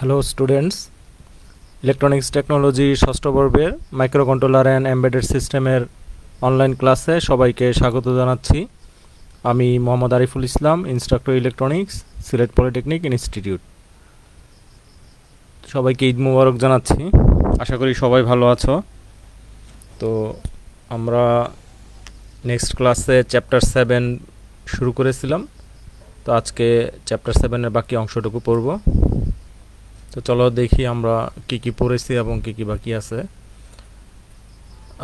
Hello students, electronics technology ষষ্ঠ পর্বের microcontroller and embedded সিস্টেমের অনলাইন ক্লাসে সবাইকে স্বাগত জানাচ্ছি। আমি Mohammad Ariful Islam, instructor electronics, Sylhet polytechnic institute. সবাইকে ঈদ মুবারক জানাচ্ছি। আশা করি সবাই ভালো আছো। তো আমরা নেক্সট ক্লাসে চ্যাপ্টার 7 শুরু করেছিলাম, তো আজকে চ্যাপ্টার 7-এর বাকি অংশটুকু পড়ব। তো চলো দেখি আমরা কি কি পড়েছি এবং কি কি বাকি আছে।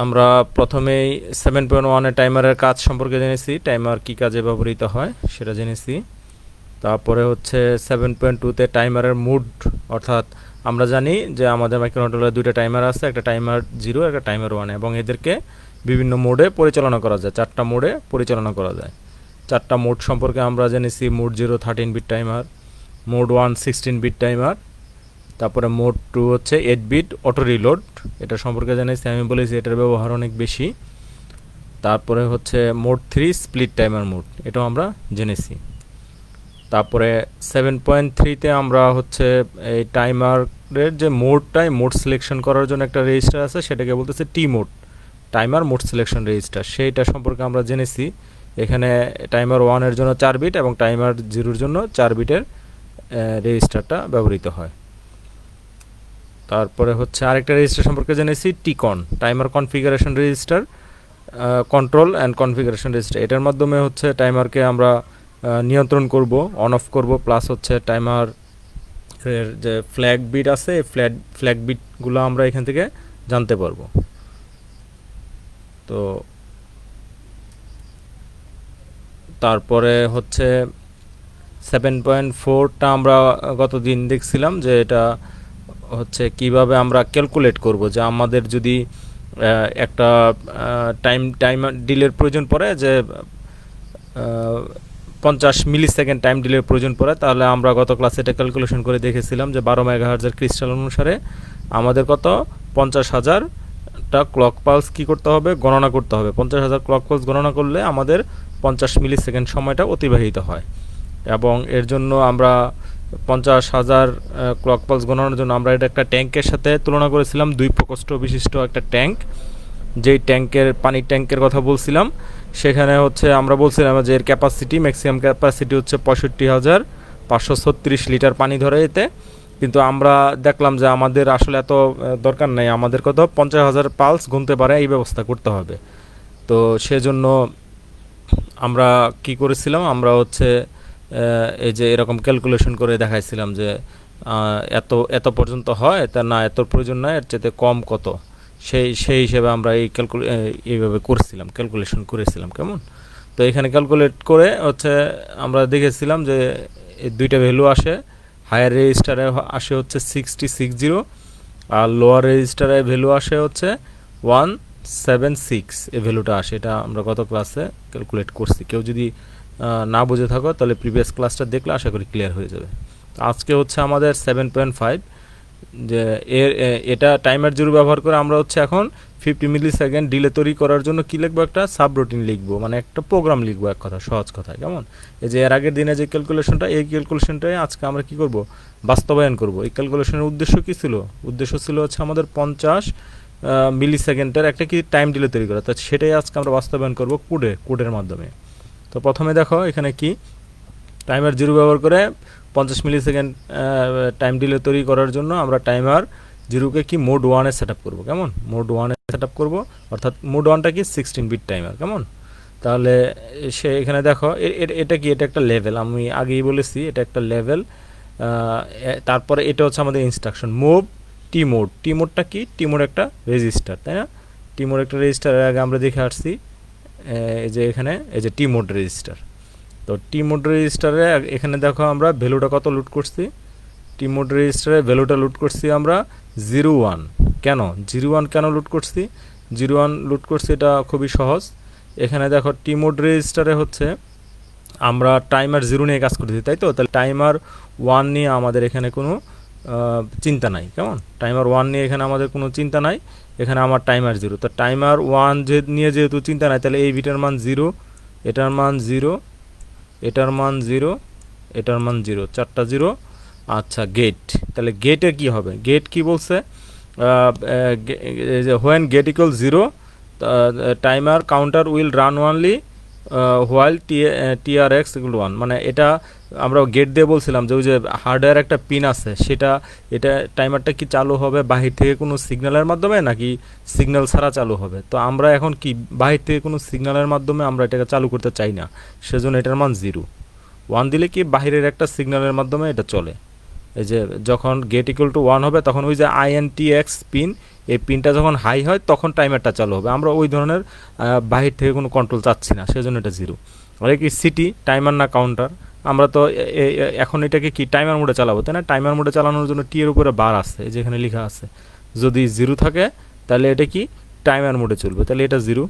আমরা প্রথমেই 7.1-এ টাইমারের কাজ সম্পর্কে জেনেছি, টাইমার কি কাজে ব্যবহৃত হয় সেটা জেনেছি। তারপরে হচ্ছে 7.2-তে টাইমারের মুড, অর্থাৎ আমরা জানি যে আমাদের মাইক্রোকন্ট্রোলারে দুইটা টাইমার আছে, একটা টাইমার 0 একটা টাইমার 1, এবং এদেরকে বিভিন্ন মোডে পরিচালনা করা যায়, 4টা মোডে পরিচালনা করা যায়। 4টা মোড সম্পর্কে আমরা জেনেছি, mode 0 13 bit timer, mode 1 16 bit timer, তারপরে মোড 2 হচ্ছে 8 বিট অটো রিলোড, এটা সম্পর্কে জেনেছি, আমি বলেছি এটার ব্যবহার অনেক বেশি। তারপরে হচ্ছে মোড 3 স্প্লিট টাইমার মোড, এটাও আমরা জেনেছি। তারপরে 7.3-তে আমরা হচ্ছে এই টাইমারের যে মোডটাই মোড সিলেকশন করার জন্য একটা রেজিস্টার আছে, সেটাকে বলতেছে T mode, timer mode selection register, সেইটা সম্পর্কে আমরা জেনেছি। এখানে টাইমার 1-এর জন্য 4 বিট এবং টাইমার 0-এর জন্য 4 বিটের রেজিস্টারটা ব্যবহৃত হয়। তারপরে হচ্ছে আরেকটা রেজিস্টার সম্পর্কে জেনেছি, T-con, timer configuration register, control and configuration register. এটার মাধ্যমে হচ্ছে টাইমারকে আমরা নিয়ন্ত্রণ করব, অন অফ করব, প্লাস হচ্ছে টাইমার যে ফ্ল্যাগ বিট আছে, ফ্ল্যাগ বিটগুলো আমরা এখান থেকে জানতে পারবো। তো তারপরে হচ্ছে 7.4টা আমরা গতদিন দেখছিলাম যে এটা হচ্ছে কিভাবে আমরা ক্যালকুলেট করব, যে আমাদের যদি একটা টাইম ডিলের প্রয়োজন পড়ে, যে 50 মিলি সেকেন্ড টাইম ডিলের প্রয়োজন পড়ে, তাহলে আমরা গত ক্লাসে এটা ক্যালকুলেশন করে দেখেছিলাম যে 12 মেগাহার্জের ক্রিস্টাল অনুসারে আমাদের কত 50,000টা ক্লক পালস কী করতে হবে, গণনা করতে হবে। 50,000 ক্লক পালস গণনা করলে আমাদের 50 মিলি সেকেন্ড সময়টা অতিবাহিত হয়, এবং এর জন্য আমরা 50,000 ক্লক পালস গণনার জন্য আমরা এটা একটা ট্যাঙ্কের সাথে তুলনা করেছিলাম, 2 প্রকোষ্ঠ বিশিষ্ট একটা ট্যাঙ্ক। যেই ট্যাঙ্কের পানির ট্যাঙ্কের কথা বলছিলাম, সেখানে হচ্ছে আমরা বলছিলাম যে এর ক্যাপাসিটি, ম্যাক্সিমাম ক্যাপাসিটি হচ্ছে 65,536 লিটার পানি ধরে এতে। কিন্তু আমরা দেখলাম যে আমাদের আসলে এত দরকার নাই, আমাদের কত 50,000 পালস গুনতে পারে এই ব্যবস্থা করতে হবে। তো সেজন্য আমরা কি করেছিলাম, আমরা হচ্ছে এই যে এরকম ক্যালকুলেশন করে দেখাইছিলাম যে এত এত পর্যন্ত হয়, তা না এত প্রয়োজন নয়, এর চেয়ে কম কত, সেই হিসেবে আমরা এইভাবে করছিলাম, ক্যালকুলেশন করেছিলাম কেমন। তো এখানে ক্যালকুলেট করে হচ্ছে আমরা দেখেছিলাম যে দুইটা ভ্যালু আসে, হায়ার রেজিস্টারে আসে হচ্ছে 6060, আর লোয়ার রেজিস্টারে ভ্যালু আসে হচ্ছে 176, এই ভ্যালুটা আসে। এটা আমরা গত ক্লাসে ক্যালকুলেট করছি, কেউ যদি না বুঝে থাকো তাহলে প্রিভিয়াস ক্লাসটা দেখলে আশা করি ক্লিয়ার হয়ে যাবে। আজকে হচ্ছে আমাদের 7.5, যে এটা টাইমার 0 ব্যবহার করে আমরা হচ্ছে এখন 50 মিলি সেকেন্ড ডিলে তৈরি করার জন্য কী লিখবো, একটা সাব রুটিন লিখবো, মানে একটা প্রোগ্রাম লিখবো, এক কথা সহজ কথায় কেমন। এই যে এর আগের দিনে যে ক্যালকুলেশনটা, এই ক্যালকুলেশনটাই আজকে আমরা কি করব, বাস্তবায়ন করব। এই ক্যালকুলেশনের উদ্দেশ্য কী ছিল, উদ্দেশ্য ছিল হচ্ছে আমাদের 50 মিলি সেকেন্ডের একটা কি টাইম ডিলে তৈরি করা, তো সেটাই আজকে আমরা বাস্তবায়ন করব কোডের মাধ্যমে। তো প্রথমে দেখো এখানে কি, টাইমার 0 ব্যবহার করে 50 মিলি সেকেন্ড টাইম ডিলে তৈরি করার জন্য আমরা টাইমার 0-কে কি মোড 1-এ সেট আপ করবো, কেমন, মোড 1-এ সেট আপ করবো, অর্থাৎ মোড 1টা কি 16 বিট টাইমার, কেমন। তাহলে সে এখানে দেখো এটা কি, এটা একটা লেভেল, আমি আগেই বলেছি এটা একটা লেভেল। তারপরে এটা হচ্ছে আমাদের ইনস্ট্রাকশন, মুভ টি মোড। টি মোডটা কি, টি মোড একটা রেজিস্টার, তাই না, টি মোড একটা রেজিস্টারের আগে আমরা দেখে আসছি, এই যে এখানে এই যে টি মোড রেজিস্টার। তো টি মোড রেজিস্টারে এখানে দেখো আমরা ভ্যালুটা কত লুট করছি, টি মোড রেজিস্টারে ভ্যালুটা লুট করছি আমরা 01। কেন 01 কেন লুট করছি, 01 লুট করছি, এটা খুবই সহজ। এখানে দেখো টি মোড রেজিস্টারে হচ্ছে আমরা টাইমার 0 নিয়ে কাজ করতেছি, তাই তো, তাহলে টাইমার 1 নিয়ে আমাদের এখানে কোনো চিন্তা নাই, কেমন, টাইমার 1 নিয়ে এখানে আমাদের কোনো চিন্তা নাই, এখানে আমার টাইমার 0। তো টাইমার 1 নিয়ে যেহেতু চিন্তা নাই, তাহলে এই বিটার মান 0, এটার মান 0, এটার মান 0, এটার মান 0, 4টা 0, আচ্ছা গেট, তাহলে গেটে কি হবে, গেট কি বলছে, when gate equal zero timer counter will run only while TR X equal one, মানে এটা আমরা গেট দিয়ে বলছিলাম যে ওই যে হার্ডওয়্যার একটা পিন আছে সেটা, এটা টাইমারটা কি চালু হবে বাহির থেকে কোনো সিগন্যালের মাধ্যমে নাকি সিগন্যাল ছাড়া চালু হবে। তো আমরা এখন কি বাহির থেকে কোনো সিগন্যালের মাধ্যমে আমরা এটাকে চালু করতে চাই না, সেজন্য এটার মান জিরো। ওয়ান দিলে কি বাহিরের একটা সিগন্যালের মাধ্যমে এটা চলে। এই যে যখন গেট ইকুয়াল টু ওয়ান হবে তখন ওই যে আইএনটিএক্স পিন, এই পিনটা যখন হাই হয় তখন টাইমারটা চালু হবে। আমরা ওই ধরনের বাহির থেকে কোনো কন্ট্রোল চাচ্ছি না, সেজন্য এটা জিরো। আর কি সিটি টাইমার না কাউন্টার, আমরা তো এখন এটাকে কি টাইমার মোডে চালাবো, তাই না? টাইমার মোডে চালানোর জন্য টি এর উপরে বার আছে, যেখানে লেখা আছে যদি জিরো থাকে তাহলে এটা কি টাইমার মোডে চলবে, তাহলে এটা জিরো।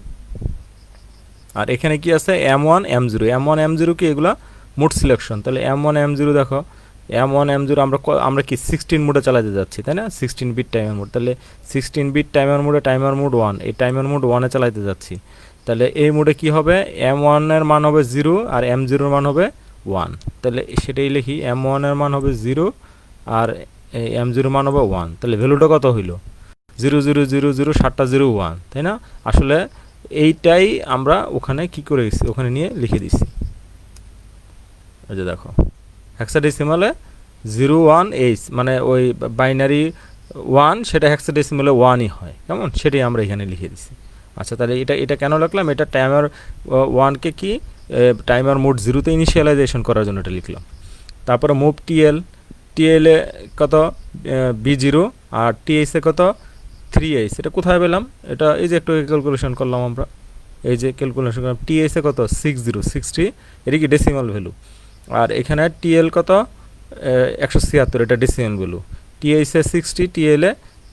আর এখানে কি আছে M one M zero, M one M zero কি এগুলা মোড সিলেকশন, তাহলে এম ওয়ান এম জিরো দেখো এম ওয়ান এম জিরো আমরা কি 16 মোডে চালাতে যাচ্ছি, তাই না? 16 বিট টাইমার মোড, তাহলে 16 বিট টাইমার মোডে টাইমার মোড ওয়ান, এই টাইমার মোড ওয়ানে চালাতে যাচ্ছি। তাহলে এই মোডে কি হবে, এম ওয়ানের মান হবে জিরো আর এম জিরোর মান হবে ওয়ান, তাহলে সেটাই লিখি এম ওয়ানের মান হবে জিরো আর এম জিরোর মান হবে ওয়ান। তাহলে ভ্যালুটা কত হইল, জিরো জিরো জিরো জিরো 7টা জিরো ওয়ান, তাই না? আসলে এইটাই আমরা ওখানে কি করে গেছি, ওখানে নিয়ে লিখে দিছি। এই যে দেখো হেক্সাডেসিমালে 01H, মানে ওই বাইনারি ওয়ান সেটা হেক্সাডেসিমালে ওয়ানই হয়, কেমন, সেটাই আমরা এখানে লিখে দিছি। আচ্ছা তাহলে এটা কেন লিখলাম, এটা টাইমার ওয়ানকে কি টাইমার মোড জিরোতে ইনিশিয়ালাইজেশন করার জন্য এটা লিখলাম। তারপরে মুভ টিএলে কত B0 আর টিএইচে কত 3H, এটা কোথায় পেলাম, এটা এই যে একটু ক্যালকুলেশন করলাম আমরা, এই যে ক্যালকুলেশন করলাম টিএইচে কত 60 এটা কি ডেসিমাল ভ্যালু, আর এখানে টিএল কত 176, এটা ডেসিমাল ভ্যালু, টিএইচে 60 টিএলে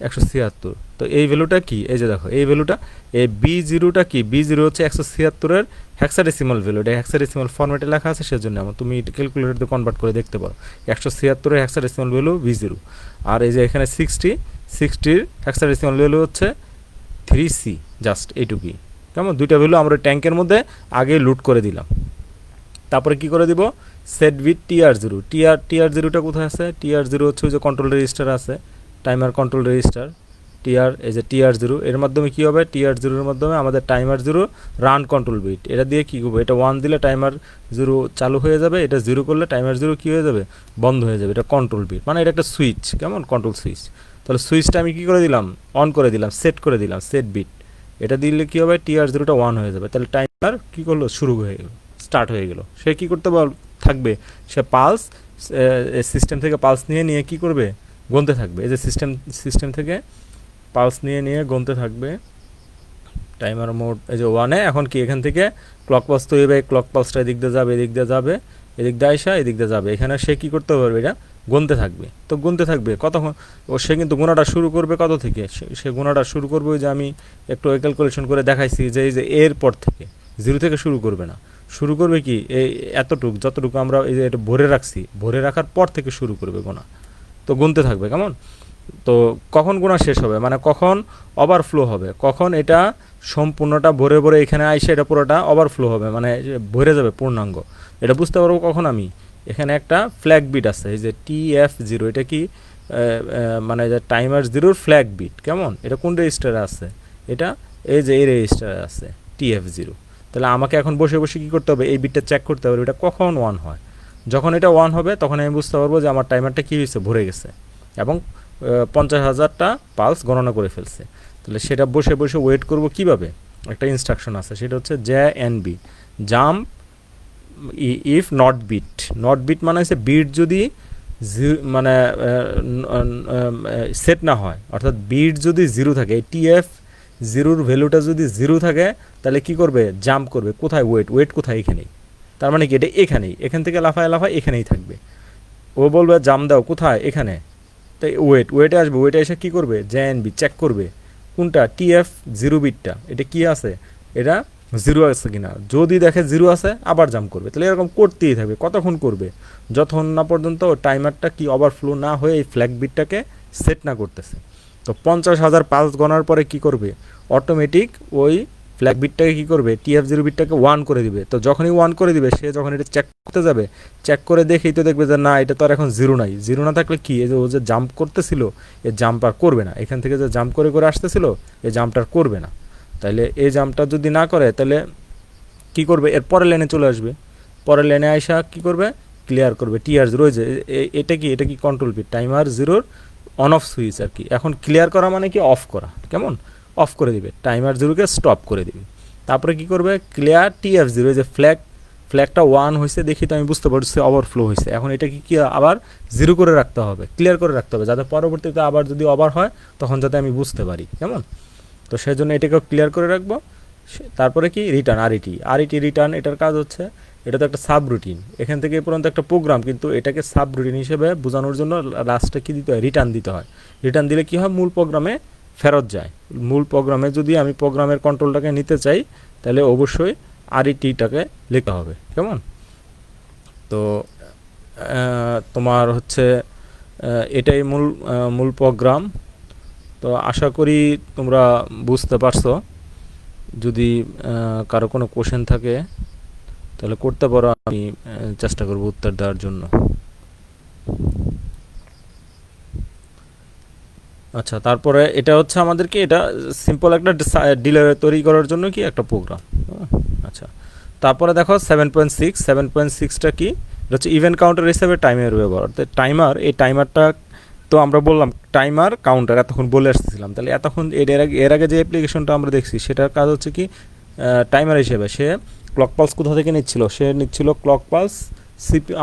176। তো এই ভ্যালুটা কি, এই যে দেখো এই ভ্যালুটা, এই B0টা কি, B0 হচ্ছে 176-এর হেক্সাডেসিমাল ভ্যালু, এটা হেক্সাডেসিমাল ফরম্যাটে লেখা আছে, সেজন্য তুমি ক্যালকুলেটর দিয়ে কনভার্ট করে দেখতে পারো। 176-এর হেক্সাডেসিমাল ভ্যালু B0, আর এই যে এখানে 60-র হেক্সাডেসিমাল ভ্যালু হচ্ছে 3C, জাস্ট এইটুকুই, কেমন। দুইটা ভ্যালু আমরা ট্যাঙ্কের মধ্যে আগে লুট করে দিলাম। তারপরে কি করে দিব, সেট বিট TR0, TR0টা কোথায় আছে, TR0 হচ্ছে ওই যে কন্ট্রোল রেজিস্টার আছে, টাইমার কন্ট্রোল রেজিস্টার এই যে TR0, এর মাধ্যমে কি হবে, TR0-এর মাধ্যমে আমাদের টাইমার 0 রান কন্ট্রোল বিট, এটা দিয়ে কি করবো, এটা 1 দিলে টাইমার 0 চালু হয়ে যাবে, এটা 0 করলে টাইমার 0 কি হয়ে যাবে, বন্ধ হয়ে যাবে, এটা কন্ট্রোল বিট, মানে এটা একটা সুইচ, কেমন, কন্ট্রোল সুইচ। তাহলে সুইচটা আমি কি করে দিলাম, অন করে দিলাম, সেট করে দিলাম, সেট বিট, এটা দিলে কি হবে, TR0টা 1 হয়ে যাবে, তাহলে টাইমার কি করলো, শুরু হয়ে গেল, স্টার্ট হয়ে গেল। সে কি করতে থাকবে, সে পালস সিস্টেম থেকে পালস নিয়ে কি করবে, গুনতে থাকবে, এই যে সিস্টেম থেকে পালস নিয়ে গুনতে থাকবে। টাইমার মোড এই যে ওয়ানে, এখন কি এখান থেকে ক্লক পালস তৈরি হবে, ক্লক পালসটা এদিক দিয়ে যাবে, এদিক দিয়ে যাবে, এদিক দিয়ে আসা, এদিক দিয়ে যাবে, এখানে সে কী করতে পারবে, এটা গুনতে থাকবে। তো গুনতে থাকবে কতক্ষণ, সে কিন্তু গোনাটা শুরু করবে কত থেকে, সে গোনাটা শুরু করবে ওই যে আমি একটু ক্যালকুলেশন করে দেখাইছি যে এই যে এর পর থেকে, 0 থেকে শুরু করবে না, শুরু করবে কি এই এতটুকু, যতটুকু আমরা এই যে এটা ভরে রাখছি, ভরে রাখার পর থেকে শুরু করবে গোনা। তো গুনতে থাকবে, কেমন। তো কখন গোনা শেষ হবে, মানে কখন ওভারফ্লো হবে, কখন এটা সম্পূর্ণটা ভরে এখানে আইসে এটা পুরোটা ওভারফ্লো হবে, মানে ভরে যাবে পূর্ণাঙ্গ, এটা বুঝতে পারবো কখন আমি, এখানে একটা ফ্ল্যাগ বিট আছে, এই যে TF0, এটা কি মানে যে টাইমার 0-র ফ্ল্যাগ বিট, কেমন, এটা কোন রেজিস্টারে আছে, এটা এই যে এই রেজিস্টারে আছে TF0। তাহলে আমাকে এখন বসে কী করতে হবে, এই বিটটা চেক করতে হবে এটা কখন 1 হয়। যখন এটা 1 হবে তখন আমি বুঝতে পারবো যে আমার টাইমারটা কী হয়েছে, ভরে গেছে এবং 50,000টা পালস গণনা করে ফেলছে। তাহলে সেটা বসে ওয়েট করব কিভাবে, একটা ইনস্ট্রাকশন আছে, সেটা হচ্ছে JNB, jump if not bit মানে হচ্ছে বিট যদি মানে সেট না হয়, অর্থাৎ বিট যদি 0 থাকে, এই TF0-র ভ্যালুটা যদি 0 থাকে তাহলে কি করবে, জাম্প করবে, কোথায়, ওয়েট কোথায়, এখানেই, তার মানে কি এটা এখানেই, এখান থেকে লাফায় এখানেই থাকবে, ও বলবে জাম্প দাও কোথায়, এখানে, তাই ওয়েটে আসবে, ওয়েটে এসে কী করবে, JNB চেক করবে কোনটা, TF0 বিটটা, এটা কি আছে, এটা 0 আছে কিনা, যদি দেখে 0 আছে আবার জাম্প করবে। তাহলে এরকম করতেই থাকবে, কতক্ষণ করবে, যতক্ষণ না পর্যন্ত টাইমারটা কি ওভারফ্লো না হয়ে এই ফ্ল্যাগ বিটটাকে সেট না করতেছে। তো 50,000 পালস গণার পরে কি করবে, অটোমেটিক ওই ফ্ল্যাগ বিটটাকে কী করবে, TF0 বিটটাকে 1 করে দিবে। তো যখনই 1 করে দিবে, সে যখন এটা চেক করতে যাবে, চেক করে দেখেই তো দেখবে যে না, এটা তো আর এখন 0 নাই। 0 না থাকলে কি, এই যে ও যে জাম্প করতেছিল, এ জাম্প আর করবে না। এখান থেকে যে জাম্প করে করে আসতেছিল, এই জাম্পটা আর করবে না। তাহলে এই জাম্পটা যদি না করে, তাহলে কী করবে, এর পরের লাইনে চলে আসবে। পরের লাইনে আইসা কী করবে, ক্লিয়ার করবে TR0। যে এটা কি control bit, timer 0 on off switch আর কি। এখন ক্লিয়ার করা মানে কি, অফ করা, কেমন, অফ করে দিবে, টাইমার 0কে স্টপ করে দিবে। তারপরে কি করবে, ক্লিয়ার TF0, যে ফ্ল্যাগটা 1 হয়েছে দেখি তো আমি বুঝতে পারছি ওভারফ্লো হয়েছে। এখন এটা কি আবার 0 করে রাখতে হবে, ক্লিয়ার করে রাখতে হবে, যাতে পরবর্তীতে আবার যদি ওভার হয় তখন যাতে আমি বুঝতে পারি, কেমন। তো সেই জন্য এটাকেও ক্লিয়ার করে রাখবো। তারপরে কি, রিটার্ন, আরইটি রিটার্ন। এটার কাজ হচ্ছে, এটা তো একটা সাব রুটিন, এখান থেকে এই পর্যন্ত একটা প্রোগ্রাম, কিন্তু এটাকে সাব রুটিন হিসেবে বোঝানোর জন্য লাস্টে কী দিতে হয়, রিটার্ন দিতে হয়। রিটার্ন দিলে কী হয়, মূল প্রোগ্রামে ফেরত যায়। মূল প্রোগ্রামে যদি আমি প্রোগ্রামের কন্ট্রোলটাকে নিতে চাই, তাহলে অবশ্যই আরইটিটাকে লিখতে হবে, কেমন। তো তোমার হচ্ছে এটাই মূল প্রোগ্রাম। তো আশা করি তোমরা বুঝতে পারছো। যদি কারো কোনো কোশ্চেন থাকে তাহলে করতে পারো, আমি চেষ্টা করব উত্তর দেওয়ার জন্য। আচ্ছা, তারপরে এটা হচ্ছে আমাদেরকে, এটা সিম্পল একটা ডিলে তৈরি করার জন্য কি একটা প্রোগ্রাম। আচ্ছা, তারপরে দেখো 7.6টা কি, এটা হচ্ছে ইভেন্ট কাউন্টার হিসেবে টাইমের ব্যবহার। টাইমার, এই টাইমারটা তো আমরা বললাম টাইমার কাউন্টার এতক্ষণ বলে আসতেছিলাম। তাহলে এতক্ষণ এর আগে যে অ্যাপ্লিকেশনটা আমরা দেখছি, সেটার কাজ হচ্ছে কি, টাইমার হিসেবে সে ক্লক পালস কোথা থেকে নিচ্ছিল, সে নিচ্ছিল ক্লক পালস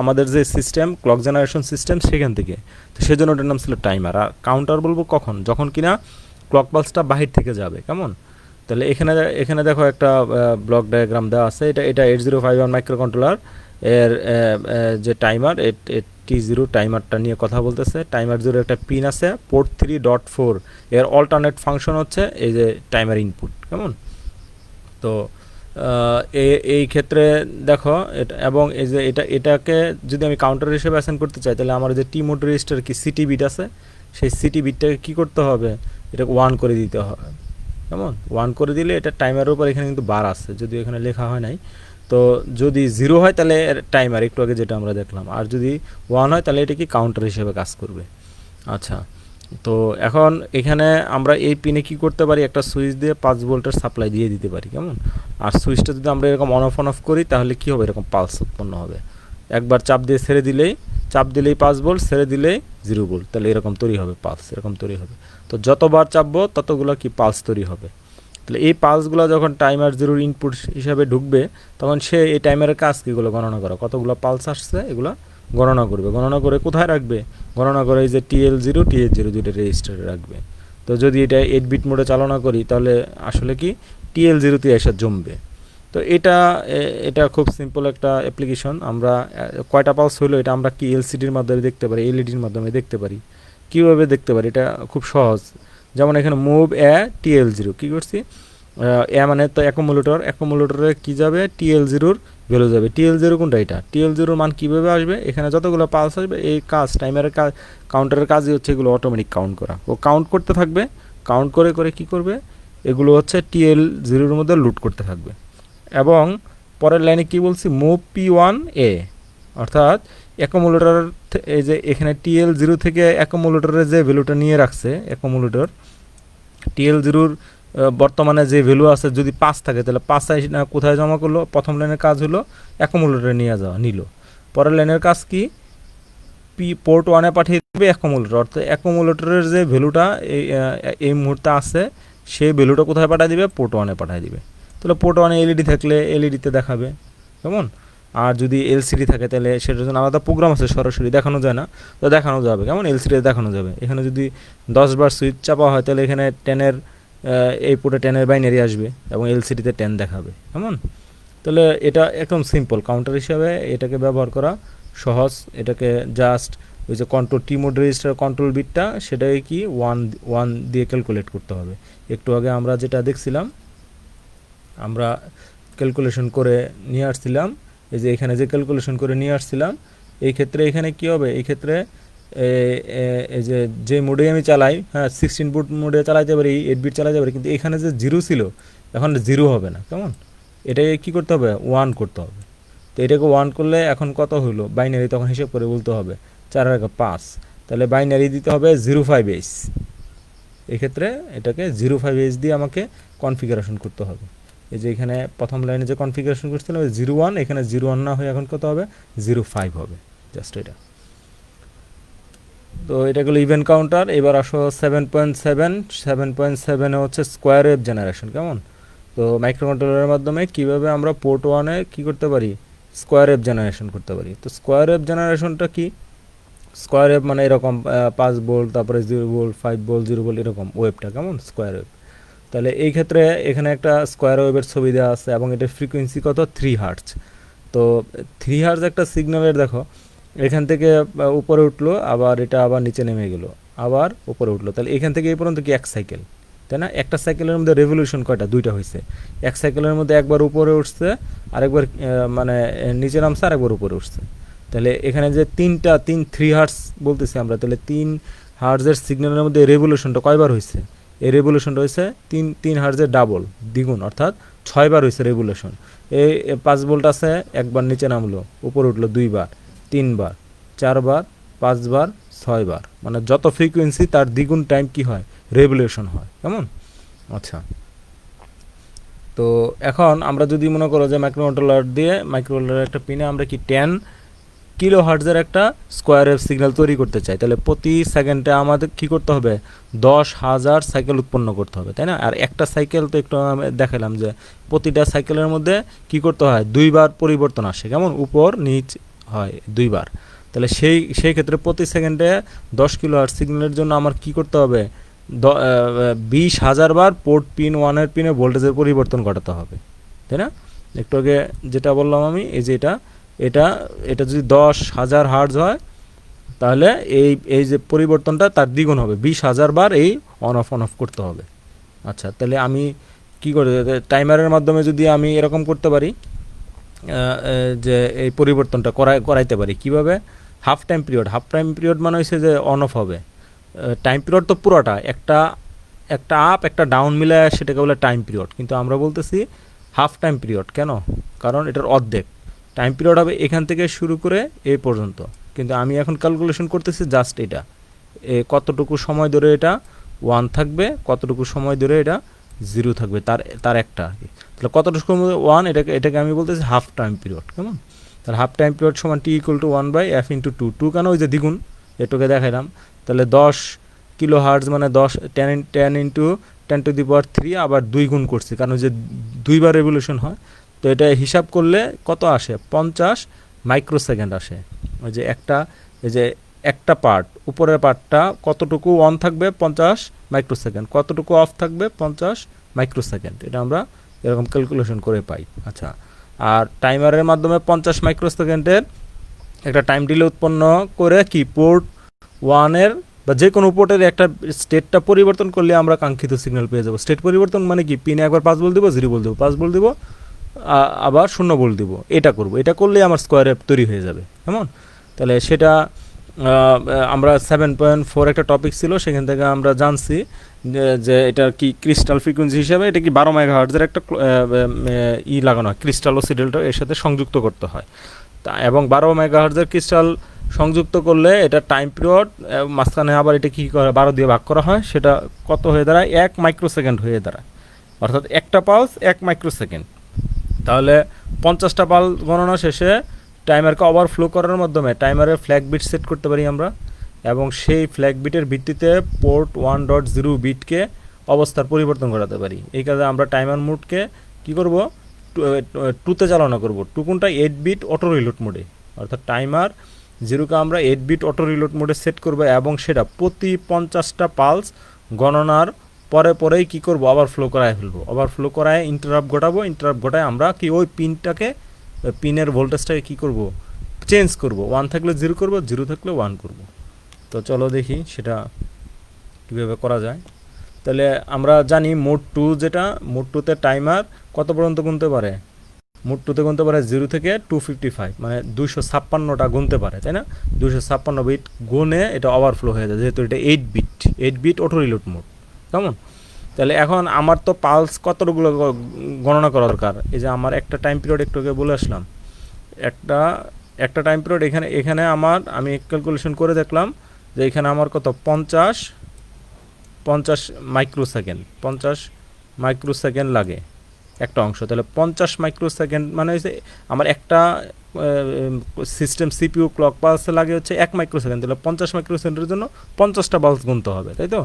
আমাদের যে সিস্টেম, ক্লক জেনারেশন সিস্টেম, সেখান থেকে। তো সেই জন্য ওটার নাম ছিল টাইমার। আর কাউন্টার বলবো কখন, যখন কিনা ক্লক পালসটা বাহির থেকে যাবে, কেমন। তাহলে এখানে দেখো একটা ব্লক ডায়াগ্রাম দেওয়া আছে। এটা 8051 মাইক্রো কন্ট্রোলার এর যে টাইমার, T0 টাইমারটা নিয়ে কথা বলতেছে। টাইমার 0 একটা পিন আছে, পোর্ট 3.4, এর অল্টারনেট ফাংশন হচ্ছে এই যে টাইমার ইনপুট, কেমন। তো এই ক্ষেত্রে দেখো এটা, এবং এই যে এটাকে যদি আমি কাউন্টার হিসেবে অ্যাসাইন করতে চাই, তাহলে আমার যে টি মোড রেজিস্টার কি সিটি বিট আছে, সেই সিটি বিটটাকে কী করতে হবে, এটাকে 1 করে দিতে হবে, কেমন। 1 করে দিলে এটা টাইমারের উপর, এখানে কিন্তু বার আছে, যদিও এখানে লেখা হয় নাই। তো যদি 0 হয় তাহলে টাইমার, একটু আগে যেটা আমরা দেখলাম, আর যদি 1 হয় তাহলে এটা কি কাউন্টার হিসেবে কাজ করবে। আচ্ছা, তো এখন এখানে আমরা এই পিনে কি করতে পারি, একটা সুইচ দিয়ে 5 ভোল্টের সাপ্লাই দিয়ে দিতে পারি, কেমন। আর সুইচটা যদি আমরা এরকম অন অফ করি, তাহলে কি হবে, এরকম পালস উৎপন্ন হবে। একবার চাপ দিলেই 5 ভোল্ট, ছেড়ে দিলেই 0 ভোল্ট, তাহলে এরকম তৈরি হবে পালস, এরকম তৈরি হবে। তো যতবার চাপবো ততগুলো কি পালস তৈরি হবে। তাহলে এই পালসগুলো যখন টাইমার 0 ইনপুট হিসাবে ঢুকবে, তখন সে এই টাইমারের কাজ কীগুলো গণনা করা, কতগুলো পালস আসছে এগুলো গণনা করবে। গণনা করে কোথায় রাখবে, গণনা করে এই যে TL0 TH0 দুইটা রেজিস্টারে রাখবে। তো যদি এটা 8 বিট মোডে চালনা করি, তাহলে আসলে কি TL0তে এসে জমবে। তো এটা খুব সিম্পল একটা অ্যাপ্লিকেশন। আমরা কয়টা পালস হলো এটা আমরা কি এলসিডির মাধ্যমে দেখতে পারি, এলইডির মাধ্যমে দেখতে পারি। কীভাবে দেখতে পারি, এটা খুব সহজ। যেমন এখানে মুভ TL0 কী করছি, মানে তো অ্যাকুমুলেটরে কী যাবে, TL0-র ভ্যালু যাবে। TL0 কোনটা, এটা TL0-র মান কীভাবে আসবে, এখানে যতগুলো পালস আসবে, এই কাজ টাইমারের কাজ, কাউন্টারের কাজই হচ্ছে এগুলো অটোমেটিক কাউন্ট করা। ও কাউন্ট করতে থাকবে, কাউন্ট করে করে কী করবে, এগুলো হচ্ছে TL0-র মধ্যে লুট করতে থাকবে। এবং পরের লাইনে কি বলছি, মুভ P1A, অর্থাৎ অ্যাকুমুলেটর, এই যে এখানে TL0 থেকে অ্যাকুমুলেটরের যে ভ্যালুটা নিয়ে রাখছে, অ্যাকুমুলেটর TL0-র বর্তমানে যে ভ্যালু আছে, যদি 5 থাকে তাহলে 5 না কোথায় জমা করলো, প্রথম লাইনের কাজ হলো অ্যাকুমুলেটরে নিয়ে যাওয়া, নিল। পরের লাইনের কাজ কি, পোর্ট 1-এ পাঠিয়ে দেবে অ্যাকুমুলেটর, অর্থাৎ অ্যাকুমুলেটরের যে ভ্যালুটা এই মুহূর্তে আছে, সেই ভ্যালুটা কোথায় পাঠিয়ে দিবে, পোর্ট 1-এ পাঠিয়ে দিবে। তাহলে পোর্ট 1-এ এলইডি থাকলে এলইডিতে দেখাবে, কেমন। আর যদি এলসিডি থাকে তাহলে সেটার জন্য আলাদা প্রোগ্রাম আছে, সরাসরি দেখানো যায় না, তো দেখানো যাবে, কেমন, এলসিডিতে দেখানো যাবে। এখানে যদি 10 বার সুইচ চাপা হয়, তাহলে এখানে 10-এর এই পোর্টে 10-এর বাইনারি আসবে এবং এলসিডিতে 10 দেখাবে, কেমন। তাহলে এটা একদম সিম্পল, কাউন্টার হিসাবে এটাকে ব্যবহার করা সহজ। এটাকে জাস্ট ওই যে control T mode register control বিটটা, সেটাকে কি 1 দিয়ে ক্যালকুলেট করতে হবে। একটু আগে আমরা যেটা দেখছিলাম, আমরা ক্যালকুলেশন করে নিয়ে আসছিলাম, এই যে এখানে যে ক্যালকুলেশন করে নিয়ে আসছিলাম, এই ক্ষেত্রে এখানে কি হবে, এই ক্ষেত্রে এই যে মোডে আমি চালাই, হ্যাঁ 16 বিট মোডে চালাইতে পারি, 8 বিট চালাইতে পারি, কিন্তু এখানে যে 0 ছিল, এখন 0 হবে না, কেমন? এটাকে কি করতে হবে? 1 করতে হবে। তো এটাকে 1 করলে এখন কত হলো? বাইনারি তখন হিসাব করে বলতে হবে 4 আর 5, তাহলে বাইনারি দিতে হবে 05H। এক্ষেত্রে এটাকে 05H দিয়ে আমাকে কনফিগারেশন করতে হবে। এই যে এখানে প্রথম লাইনে যে কনফিগারেশন করছিলাম 01, এখানে 01 না হয়ে এখন কত হবে? 05 হবে, জাস্ট এটা। তো এটা গেলো ইভেন্ট কাউন্টার। এবার আসো 7.7। 7.7 হচ্ছে স্কোয়ার ওয়েভ জেনারেশন, কেমন? তো মাইক্রোকন্ট্রোলারের মাধ্যমে কিভাবে আমরা পোর্ট 1-এ কী করতে পারি? স্কোয়ার ওয়েভ জেনারেশন করতে পারি। তো স্কোয়ার ওয়েভ জেনারেশনটা কি? স্কোয়ার ওয়েভ মানে এরকম 5 ভোল্ট, তারপরে 0 ভোল্ট, 5 ভোল্ট, 0 ভোল্ট, এরকম ওয়েভটা, কেমন? Square wave. তাহলে এই ক্ষেত্রে এখানে একটা স্কোয়ার ওয়েভের ছবি দেওয়া আছে এবং এটার ফ্রিকোয়েন্সি কত? 3 হার্টজ। তো 3 হার্টজ একটা সিগন্যালের দেখো এখান থেকে উপরে উঠলো, আবার এটা আবার নিচে নেমে গেল, আবার উপরে উঠলো, তাহলে এখান থেকে এই পর্যন্ত কি 1 সাইকেল, তাই না? একটা সাইকেলের মধ্যে রেভলিউশন কয়টা? 2টা হয়েছে। এক সাইকেলের মধ্যে একবার উপরে উঠছে, আরেকবার মানে নিচে নামছে, আরেকবার উপরে উঠছে। তাহলে এখানে যে 3 হার্টজ বলতেছি আমরা, তাহলে 3 হার্টজের সিগন্যালের মধ্যে রেভলিউশনটা কয়বার হয়েছে? এই রেভলিউশনটা হয়েছে 3 হার্টজের ডাবল, দ্বিগুণ, অর্থাৎ 6 বার হয়েছে রেভলিউশন। এই 5 ভোল্ট আছে, একবার নিচে নামলো, উপরে উঠলো 2 বার, 3 বার, 4 বার, 5 বার, 6 বার, মানে যত ফ্রিকোয়েন্সি তার দ্বিগুণ টাইম কি হয়? রেভলিউশন হয়, কেমন? আচ্ছা, তো এখন আমরা যদি মনে করো যে মাইক্রোকন্ট্রোলারের একটা পিনে আমরা কি 10 কিলো হার্টজের একটা স্কোয়ার ওয়েভ সিগন্যাল তৈরি করতে চাই, তাহলে প্রতি সেকেন্ডে আমাদের কি করতে হবে? 10,000 সাইকেল উৎপন্ন করতে হবে, তাই না? আর একটা সাইকেল তো একটু আমি দেখালাম যে প্রতিটা সাইকেলের মধ্যে কি করতে হয়? 2 বার পরিবর্তন আসে, কেমন? উপর নিচ হয় 2 বার। তাহলে সেই ক্ষেত্রে প্রতি সেকেন্ডে 10 কিলো হার্টজ সিগন্যালের জন্য আমার কি করতে হবে? 20,000 বার পোর্ট পিন 1-এর পিনে ভোল্টেজের পরিবর্তন ঘটাতে হবে, তাই না? একটু আগে যেটা বললাম আমি, এই যে এটা এটা এটা যদি 10,000 হার্টজ হয়, তাহলে এই যে পরিবর্তনটা তার দ্বিগুণ হবে, 20,000 বার এই অন অফ করতে হবে। আচ্ছা, তাহলে আমি কি করে টাইমারের মাধ্যমে যদি আমি এরকম করতে পারি যে এই পরিবর্তনটা করাইতে পারি কিভাবে? হাফ টাইম পিরিয়ড মানে হচ্ছে যে অন অফ হবে। টাইম পিরিয়ড তো পুরোটা একটা আপ একটা ডাউন মিলে সেটাকে বলে টাইম পিরিয়ড, কিন্তু আমরা বলতেছি হাফ টাইম পিরিয়ড। কেন? কারণ এটার অর্ধেক টাইম পিরিয়ড হবে এখান থেকে শুরু করে এই পর্যন্ত, কিন্তু আমি এখন ক্যালকুলেশন করতেছি জাস্ট এটা কতটুকু সময় ধরে এটা 1 থাকবে, কতটুকু সময় ধরে এটা 0 থাকবে, তার একটা আর কি। তাহলে কতটুকু 1, এটাকে আমি বলতেছি হাফ টাইম পিরিয়ড, কেমন? তাহলে হাফ টাইম পিরিয়ড সমান T=1/f × 2 কেন? ওই যে দ্বিগুণ, এটুকে দেখাইলাম। তাহলে 10 কিলো হার্টজ মানে 10 ইন্টু 10⁻³ আবার 2 গুণ করছি, কারণ যে 2 বার রেভলিউশন হয়। তো এটা হিসাব করলে কত আসে? 50 মাইক্রোসেকেন্ড আসে। ওই যে একটা পার্ট, উপরের পার্টটা কতটুকু অন থাকবে? 50 মাইক্রোসেকেন্ড, কতটুকু অফ থাকবে? 50 মাইক্রোসেকেন্ড। এটা আমরা এরকম ক্যালকুলেশন করে পাই। আচ্ছা, আর টাইমারের মাধ্যমে 50 মাইক্রোসেকেন্ডের একটা টাইম ডিলে উৎপন্ন করে কি পোর্ট 1-এর বা যে কোনো পোর্টের একটা স্টেটটা পরিবর্তন করলে আমরা কাঙ্ক্ষিত সিগন্যাল পেয়ে যাব। স্টেট পরিবর্তন মানে কি? পিনে একবার 5 ভোল্ট দিব, 0 ভোল্ট দিব, 5 ভোল্ট দিব, আবার 0 ভোল্ট দিব, এটা করব। এটা করলেই আমার স্কোয়ার ওয়েভ তৈরি হয়ে যাবে, কেমন? তাহলে সেটা আমরা 7.4 একটা টপিক ছিল, সেখান থেকে আমরা জানছি যে এটা কি ক্রিস্টাল ফ্রিকোয়েন্সি হিসাবে এটা কি 12 মেগাহার্টজের একটা লাগানো হয়, ক্রিস্টাল অসিলেটর এর সাথে সংযুক্ত করতে হয়। তা এবং 12 মেগাহার্টজের ক্রিস্টাল সংযুক্ত করলে এটা টাইম পিরিয়ড মাঝখানে আবার এটা কী করে 12 দিয়ে ভাগ করা হয়, সেটা কত হয়ে দাঁড়ায়? 1 মাইক্রোসেকেন্ড হয়ে দাঁড়ায়, অর্থাৎ একটা পালস 1 মাইক্রোসেকেন্ড। তাহলে 50টা পালস গণনা শেষে টাইমারকে ওভারফ্লো করার মাধ্যমে টাইমারের ফ্ল্যাগ বিট সেট করতে পারি আমরা, এবং সেই ফ্ল্যাগ বিটের ভিত্তিতে পোর্ট 1.0 বিটকে অবস্থার পরিবর্তন ঘটাতে পারি। এই কাজে আমরা টাইমার মোডকে কী করব? 2তে চালনা করব। 2 কোনটা? 8 বিট অটো রিলোড মোডে, অর্থাৎ টাইমার 0কে আমরা 8 বিট অটো রিলোড মোডে সেট করব, এবং সেটা প্রতি 50টা পালস গণনার পরেই কী করব? ওভারফ্লো করায় ফেলবো। ওভারফ্লো করায় ইন্টারাপ্ট ঘটাবো, ইন্টারাপ্ট ঘটায় আমরা কি ওই পিনের ভোল্টেজটাকে কী করব? চেঞ্জ করব। 1 থাকলে 0 করব, 0 থাকলে 1 করব। তো চলো দেখি সেটা কীভাবে করা যায়। তাহলে আমরা জানি মোড 2, যেটা মোড 2তে টাইমার কত পর্যন্ত গুনতে পারে? মোড 2তে গুনতে পারে 0 থেকে 255, মানে 256টা গুনতে পারে, তাই না? 256 বিট গুনে এটা ওভারফ্লো হয়ে যায়, যেহেতু এটা 8 বিট অটো রিলোড মোড, কেমন? তাহলে এখন আমার তো পালস কতগুলো গণনা করা দরকার। এই যে আমার একটা টাইম পিরিয়ড একটু আগে বলে আসলাম, একটা একটা টাইম পিরিয়ড এখানে এখানে আমি ক্যালকুলেশন করে দেখলাম যে এখানে আমার কত 50 মাইক্রোসেকেন্ড, 50 মাইক্রোসেকেন্ড লাগে একটা অংশ। তাহলে 50 মাইক্রোসেকেন্ড মানে হচ্ছে আমার একটা সিস্টেম সিপিইউ ক্লক পালস লাগে হচ্ছে 1 মাইক্রোসেকেন্ড। তাহলে 50 মাইক্রোসেকেন্ডের জন্য 50টা পালস গুনতে হবে, তাই তো?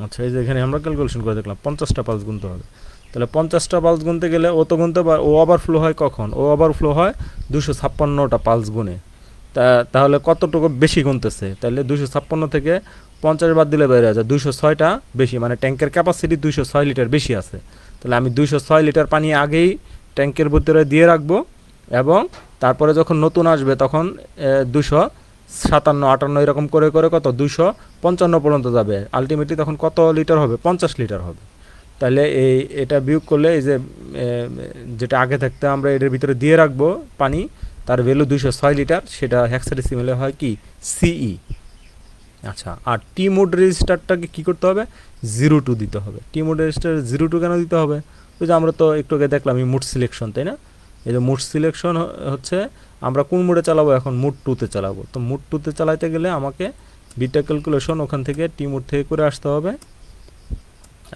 আচ্ছা, এই যে এখানে আমরা ক্যালকুলেশন করে দেখলাম 50টা পালস গুনতে হবে। তাহলে 50টা পালস গুনতে গেলে ও তো গুনতে পারে, ও ওভারফ্লো হয় কখন? ও ওভারফ্লো হয় 256টা পালস গুনে। তাহলে কতটুকু বেশি গুনতেছে? তাহলে 256 থেকে 50 বাদ দিলে বেড়ে যায় 206টা বেশি, মানে ট্যাঙ্কের ক্যাপাসিটি 206 লিটার বেশি আছে। তাহলে আমি 206 লিটার পানি আগেই ট্যাঙ্কের ভিতরে দিয়ে রাখবো, এবং তারপরে যখন নতুন আসবে তখন 257, 58 এরকম করে করে কত 255 পর্যন্ত যাবে। আলটিমেটলি তখন কত লিটার হবে? 50 লিটার হবে। তাহলে এটা বিয়োগ করলে এই যে যেটা আগে থাকতে আমরা এটার ভিতরে দিয়ে রাখবো পানি, তার ভ্যালু 206 লিটার, সেটা হেক্সাডেসিমেলে হয় কি সিই। আচ্ছা, আর টি মোড রেজিস্টারটাকে কী করতে হবে? 02 দিতে হবে। টি মোড রেজিস্টার 02 কেন দিতে হবে? ওই যে আমরা তো একটু আগে দেখলাম এই মুড সিলেকশন, তাই না? এই যে মুড সিলেকশন হচ্ছে আমরা কোন মোডে চালাবো? এখন মুড 2তে চালাবো। তো মুড 2তে চালাইতে গেলে আমাকে বিটা ক্যালকুলেশন ওখান থেকে টি মোড থেকে করে আসতে হবে।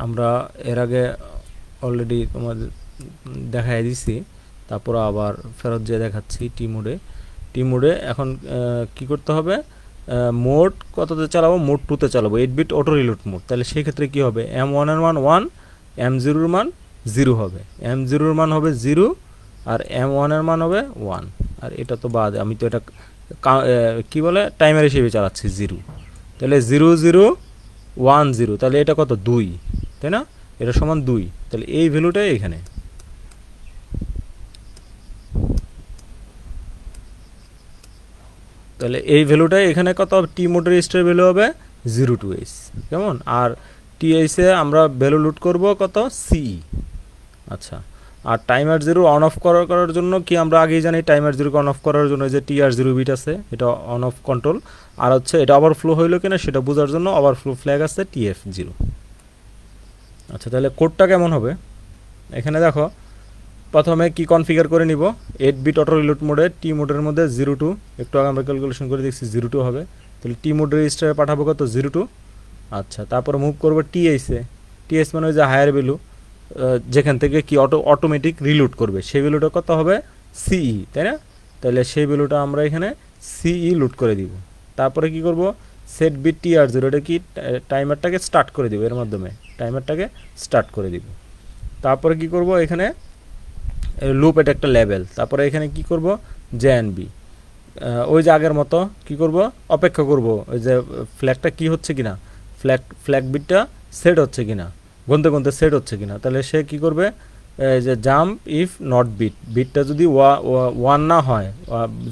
আমরা এর আগে অলরেডি তোমাদের দেখাই দিছি, তারপর আবার ফেরত যেয়ে দেখাচ্ছি টি মোডে এখন কি করতে হবে? মোড কততে চালাবো? মোড 2তে চালাবো, 8 বিট অটো রিলোড মোড। তাহলে সেই ক্ষেত্রে কী হবে? M1 এর মান 1, M0 এর মান 0 হবে। M0 এর মান হবে 0 আর M1 এর মান হবে 1। আর এটা তো বাদ, আমি তো এটা কী বলে টাইমার হিসেবে চালাচ্ছি 0। তাহলে 0 0 1 0, তাহলে এটা কত? 2, তাই না? এটা সমান 2। তাহলে এই ভ্যালুটাই এখানে। তাহলে এই ভ্যালুটাই এখানে কত হবে? টি মোড রেজিস্টারের ভ্যালু হবে 02H, কেমন? আর টিএইচে আমরা ভ্যালু লুট করব কত? সিই। আচ্ছা, আর টাইমার 0 অন অফ করার জন্য কি আমরা আগেই জানি, টাইমার 0 অন অফ করার জন্য যে TR0 বিট আছে, এটা অন অফ কন্ট্রোল। আর হচ্ছে এটা ওভারফ্লো হইলো কিনা সেটা বোঝার জন্য ওভারফ্লো ফ্ল্যাগ আছে TF0। আচ্ছা, তাহলে কোডটা কেমন হবে? এখানে দেখো, প্রথমে কি কনফিগার করে নিব? 8 বিট অটো রিলোড মোডে টি মোডের মধ্যে 02, একটু আগে আমরা ক্যালকুলেশন করে দেখছি 02 হবে। তাহলে টি মোড রেজিস্টারে পাঠাবো কত? 02। আচ্ছা, তারপরে মুভ করবো টিএইচে। টিএইচ মানে ওই যে হায়ার ভ্যালু, যেখান থেকে কি অটোমেটিক রিলোড করবে, সেই ভ্যালুটা কত হবে? সিই, তাই না? তাহলে সেই ভ্যালুটা আমরা এখানে সিই লুট করে দিব। তারপরে কি করব? সেট বিট TR0, এটা কি টাইমারটাকে স্টার্ট করে দিব, এর মাধ্যমে টাইমারটাকে স্টার্ট করে দিব। তারপরে কি করব? এখানে লুপ, এটা একটা লেভেল। তারপরে এখানে কি করব? জেএনবি, ওই যে আগের মতো কি করব? অপেক্ষা করব ওই যে ফ্ল্যাগটা কি হচ্ছে কিনা, ফ্ল্যাগ বিটটা সেট হচ্ছে কিনা, গুনতে গুনতে সেট হচ্ছে কিনা। তাহলে সে কি করবে? যে জাম্প ইফ নট বিটটা যদি 1 না হয়,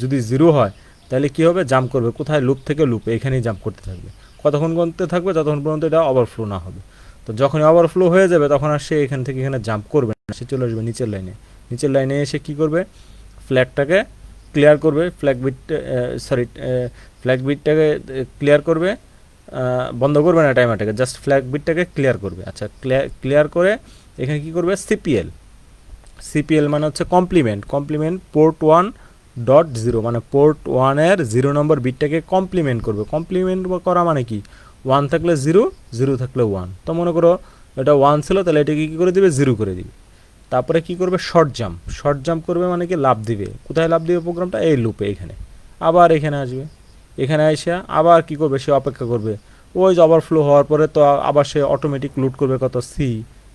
যদি 0 হয়, তাহলে কি হবে? জাম্প করবে কোথায়? লুপ থেকে লুপে, এখানেই জাম্প করতে থাকবে। কতক্ষণ গুনতে থাকবে? যতক্ষণ পর্যন্ত এটা ওভারফ্লো না হবে। তো যখনই ওভারফ্লো হয়ে যাবে তখন আর সে এখান থেকে এখানে জাম্প করবে না, সে চলে আসবে নিচের লাইনে। নিচের লাইনে এসে কি করবে? ফ্ল্যাগটাকে ক্লিয়ার করবে, ফ্ল্যাগ বিটটাকে ক্লিয়ার করবে, বন্ধ করবে না টাইমারটাকে, জাস্ট ফ্ল্যাগ বিটটাকে ক্লিয়ার করবে। আচ্ছা, ক্লিয়ার করে এখানে কি করবে? সিপিএল মানে হচ্ছে কমপ্লিমেন্ট পোর্ট 1.0, মানে পোর্ট 1-এর 0 নম্বর বিটটাকে কমপ্লিমেন্ট করবে। কমপ্লিমেন্ট করা মানে কি? 1 থাকলে 0, 0 থাকলে 1। তো মনে করো এটা 1 ছিল, তাহলে এটাকে কী করে দিবে? 0 করে দিবে। তারপরে কি করবে? শর্ট জাম্প করবে, মানে কি লাভ দিবে। কোথায় লাভ দিবে প্রোগ্রামটা? এই লুপে, এখানে। আবার এখানে আসবে, এখানে এসে আবার কি করবে? সে অপেক্ষা করবে, ওই যে ওভারফ্লো হওয়ার পরে তো আবার সে অটোমেটিক লুট করবে কত?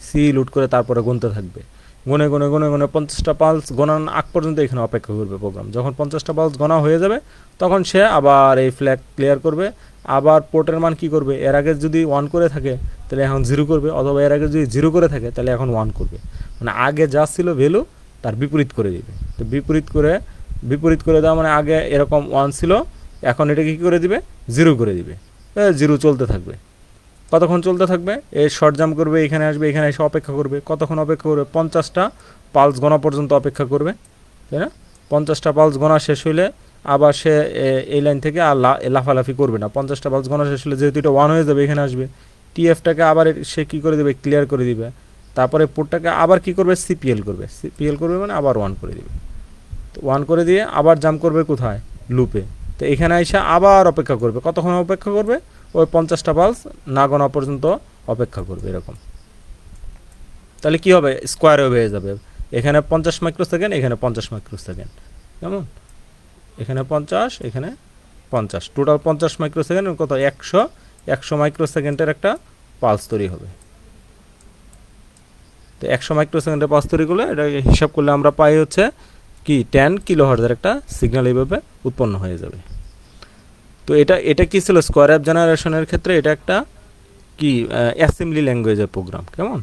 সি লুট করে তারপরে গুনতে থাকবে। গুনে 50টা পালস গোনার আগ পর্যন্ত এখানে অপেক্ষা করবে প্রোগ্রাম। যখন 50টা পালস গোনা হয়ে যাবে তখন সে আবার এই ফ্ল্যাগ ক্লিয়ার করবে। আবার পোর্টের মান কি করবে? এর আগে যদি 1 করে থাকে তাহলে এখন 0 করবে, অথবা এর আগে যদি 0 করে থাকে তাহলে এখন 1 করবে। মানে আগে যা ছিল ভ্যালু তার বিপরীত করে দিবে। তো বিপরীত করে দেওয়া মানে আগে এরকম 1 ছিল, এখন এটাকে কী করে দিবে? 0 করে দিবে। 0 চলতে থাকবে। কতক্ষণ চলতে থাকবে? এই শর্ট জাম্প করবে, এখানে আসবে, এখানে এসে অপেক্ষা করবে। কতক্ষণ অপেক্ষা করবে? 50টা পালস গোনা পর্যন্ত অপেক্ষা করবে, তাই না? 50টা পালস গোনা শেষ হইলে আবার সে এই লাইন থেকে আর লাফালাফি করবে না। 50টা পালস গোনা শেষ হলে যেহেতু এটা 1 হয়ে যাবে, এখানে আসবে, টিএফটাকে আবার সে কী করে দেবে, ক্লিয়ার করে দিবে। তারপরে পোর্টটাকে আবার কি করবে, সিপিএল করবে। সিপিএল করবে মানে আবার 1 করে দিবে। তো 1 করে দিয়ে আবার জাম্প করবে কোথায়, লুপে। তো এখানে এসে আবার অপেক্ষা করবে। কতক্ষণ অপেক্ষা করবে, ওই 50টা পালস না গোনা পর্যন্ত অপেক্ষা করবে এরকম। তাহলে কি হবে, স্কোয়ার ওয়েভ হয়ে যাবে। এখানে 50 মাইক্রোসেকেন্ড, এখানে 50 মাইক্রোসেকেন্ড, কেমন, এখানে 50, এখানে 50, টোটাল 50 মাইক্রোসেকেন্ড, কত 100 মাইক্রোসেকেন্ডের একটা পালস তৈরি হবে। তো 100 মাইক্রোসেকেন্ডের পালস তৈরি করলে এটা হিসাব করলে আমরা পাই হচ্ছে কি 10 কিলোহার্টজের একটা সিগন্যাল এইভাবে উৎপন্ন হয়ে যাবে। তো এটা কি ছিল, স্কোয়ার ওয়েভ জেনারেশনের ক্ষেত্রে এটা একটা কি অ্যাসেম্বলি ল্যাঙ্গুয়েজের প্রোগ্রাম, কেমন।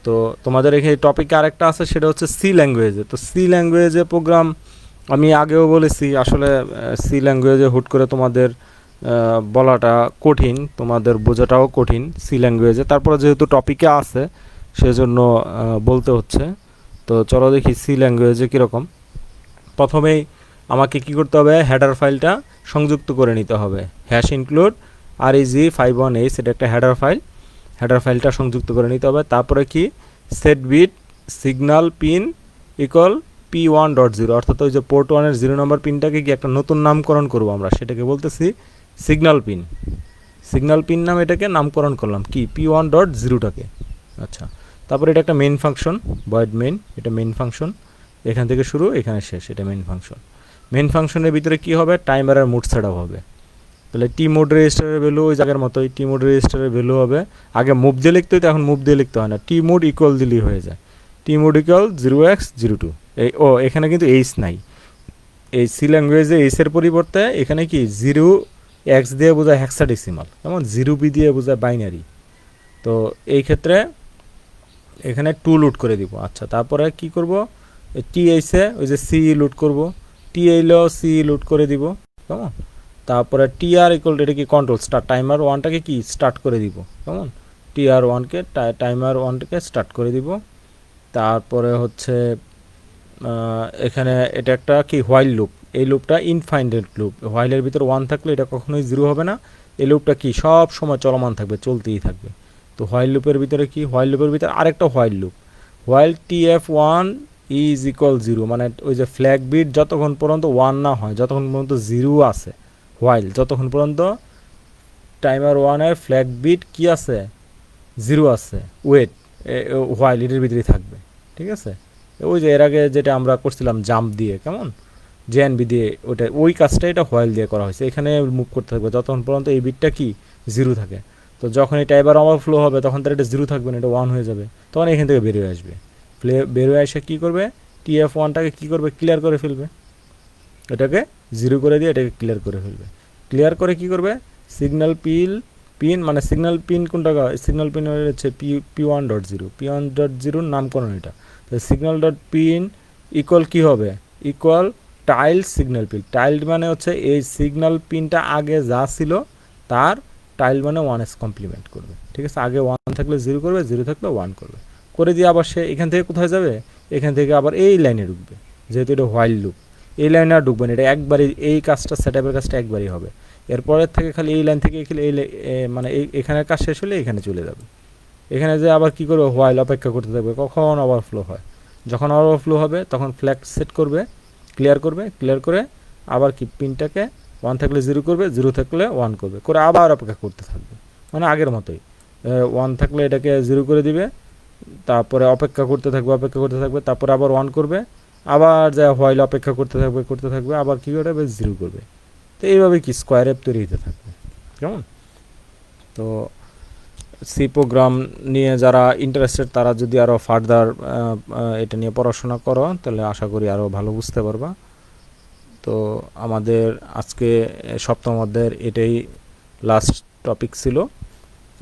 তো তোমাদের এখানে টপিকে আরেকটা আছে, সেটা হচ্ছে সি ল্যাঙ্গুয়েজে। তো সি ল্যাঙ্গুয়েজে প্রোগ্রাম আমি আগেও বলেছি, আসলে সি ল্যাঙ্গুয়েজে হুট করে তোমাদের বলাটা কঠিন, তোমাদের বোঝাটাও কঠিন সি ল্যাঙ্গুয়েজে। তারপরে যেহেতু টপিকে আছে সেজন্য বলতে হচ্ছে। তো চলো দেখি সি ল্যাঙ্গুয়েজে কীরকম। প্রথমেই আমাকে কি করতে হবে, হেডার ফাইলটা সংযুক্ত করে নিতে হবে। হ্যাশ ইনক্লুড REG51H, এটা একটা হেডার ফাইল। হেডার ফাইলটা সংযুক্ত করে নিতে হবে। তারপরে কি set bit signal pin equal P1.0, অর্থাৎ ওই যে পোর্ট 1-এর 0 নম্বর পিনটাকে কি একটা নতুন নামকরণ করব আমরা, সেটাকে বলতেছি সিগন্যাল পিন। সিগন্যাল পিন নাম এটাকে নামকরণ করলাম কি P1.0টাকে। আচ্ছা, তারপরে এটা একটা মেইন ফাংশন, ভয়েড মেইন, এটা মেইন ফাংশন, এখান থেকে শুরু এখানে শেষ, এটা মেইন ফাংশন। মেইন ফাংশনের ভিতরে কি হবে, টাইমার আর মুড সেট আপ হবে। তাহলে টি মোড রেজিস্টারের ভ্যালু ওই জায়গার মতোই, টি মোড রেজিস্টারের ভ্যালু হবে, আগে মুভ দিয়ে লিখতে হতো, এখন মুভ দিয়ে লিখতে হয় না, টি মোড ইকুয়াল দিলেই হয়ে যায়। টি মোড ইকুয়াল 0x02। এখানে কিন্তু এইচ নাই, এই সি ল্যাঙ্গুয়েজে এইচের পরিবর্তে এখানে কি 0x দিয়ে বোঝায় হেক্সাডেসিমাল, যেমন 0b দিয়ে বোঝায় বাইনারি। তো এই ক্ষেত্রে এখানে 2 লোড করে দিব। আচ্ছা, তারপরে কি করব, টি এইচে ওই যে সি লোড করব, টি এইলেও সি লোড করে দিব, কেমন। তারপরে টিআর ইকুয়াল, এটা কি কন্ট্রোল স্টার্ট, টাইমার 1টাকে কি স্টার্ট করে দিব, কেমন, টিআর 1কে টাইমার 1টাকে স্টার্ট করে দিব। তারপরে হচ্ছে এখানে এটা একটা কি হোয়াইল লুপ, এই লুপটা ইনফাইনাইট লুপ, হোয়াইলের ভিতর 1 থাকলে এটা কখনোই 0 হবে না। এই লুপটা কি সব সময় চলমান থাকবে, চলতেই থাকবে। তো হোয়াইল লুপের ভিতরে কি, হোয়াইল লুপের ভিতরে আরেকটা while loop, while TF1 is equal 0, মানে ওই যে ফ্ল্যাগ বিট যতক্ষণ পর্যন্ত 1 না হয়, যতক্ষণ পর্যন্ত 0 আছে, হোয়াইল যতক্ষণ পর্যন্ত টাইমার 1-এর ফ্ল্যাগ বিট কি আছে, 0 আছে, ওয়েট হোয়াইল এটার ভিতরেই থাকবে, ঠিক আছে। ওই যে এর আগে যেটা আমরা করছিলাম জাম্প দিয়ে, কেমন, জেএনবি দিয়ে, ওটা ওই কাজটা এটা হোয়াইল দিয়ে করা হয়েছে। এখানে মুভ করতে থাকবে যতক্ষণ পর্যন্ত এই বিটটা কি 0 থাকে। তো যখন এটা এবার ওভারফ্লো হবে তখন তার এটা 0 থাকবে না, এটা 1 হয়ে যাবে, তখন এখান থেকে বেরিয়ে আসবে। বেরিয়ে এসে কী করবে, TF1টাকে কী করবে, ক্লিয়ার করে ফেলবে, এটাকে 0 করে দিয়ে এটাকে ক্লিয়ার করে ফেলবে। ক্লিয়ার করে কি করবে, সিগন্যাল পিন মানে সিগন্যাল পিন কোনটা, সিগন্যাল পিন হচ্ছে P1.0, P1.0 নামকরণ এটা। তো সিগন্যাল ডট পিন ইকুয়াল কী হবে, equal tile signal pin. Tile মানে হচ্ছে এই সিগন্যাল পিনটা আগে যা ছিল তার টাইল মানে 1s কমপ্লিমেন্ট করবে, ঠিক আছে। আগে 1 থাকলে 0 করবে, 0 থাকলে 1 করবে, করে দিয়ে আবার সে এখান থেকে কোথায় যাবে, এখান থেকে আবার এই লাইনে ঢুকবে, যেহেতু এটা হোয়াইল লুপ। এই লাইনে আর ঢুকবে না, এটা একবারই এই কাজটা, সেট আপের কাজটা একবারই হবে। এরপরের থেকে খালি এই লাইন থেকে এই মানে এখানের কাজ শেষ হলে এখানে চলে যাবে। এখানে যে আবার কি করবে, হোয়াইল অপেক্ষা করতে থাকবে কখন ওভারফ্লো হয়। যখন ওভারফ্লো হবে তখন ফ্ল্যাগ সেট করবে, ক্লিয়ার করবে, ক্লিয়ার করে আবার কি পিনটাকে 1 থাকলে 0 করবে, 0 থাকলে 1 করবে, করে আবার অপেক্ষা করতে থাকবে, মানে আগের মতোই 1 থাকলে এটাকে 0 করে দিবে, তারপরে অপেক্ষা করতে থাকবে, অপেক্ষা করতে থাকবে, তারপরে আবার 1 করবে, আবার যা হোয়াইল অপেক্ষা করতে থাকবে, করতে থাকবে, আবার কী করবে, 0 করবে। তো এইভাবে কি স্কোয়ার অ্যাপ তৈরি হতে থাকবে, কেমন। তো সি প্রোগ্রাম নিয়ে যারা ইন্টারেস্টেড তারা যদি আরও ফার্দার এটা নিয়ে পড়াশোনা করো তাহলে আশা করি আরও ভালো বুঝতে পারবা। তো আমাদের আজকে সপ্তম অধ্যায়ের এটাই লাস্ট টপিক ছিল।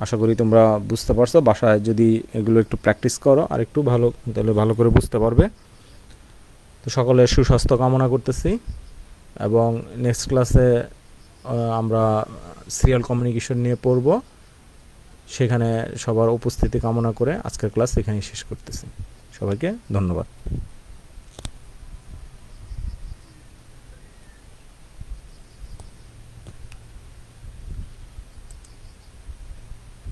আশা করি তোমরা বুঝতে পারছো, বাসায় যদি এগুলো একটু প্র্যাকটিস করো আর একটু ভালো, তাহলে ভালো করে বুঝতে পারবে। তো সকলের সুস্বাস্থ্য কামনা করতেছি, এবং নেক্সট ক্লাসে আমরা সিরিয়াল কমিউনিকেশন নিয়ে পড়ব। সেখানে সবার উপস্থিতি কামনা করে আজকের ক্লাস এখানেই শেষ করতেছি। সবাইকে ধন্যবাদ।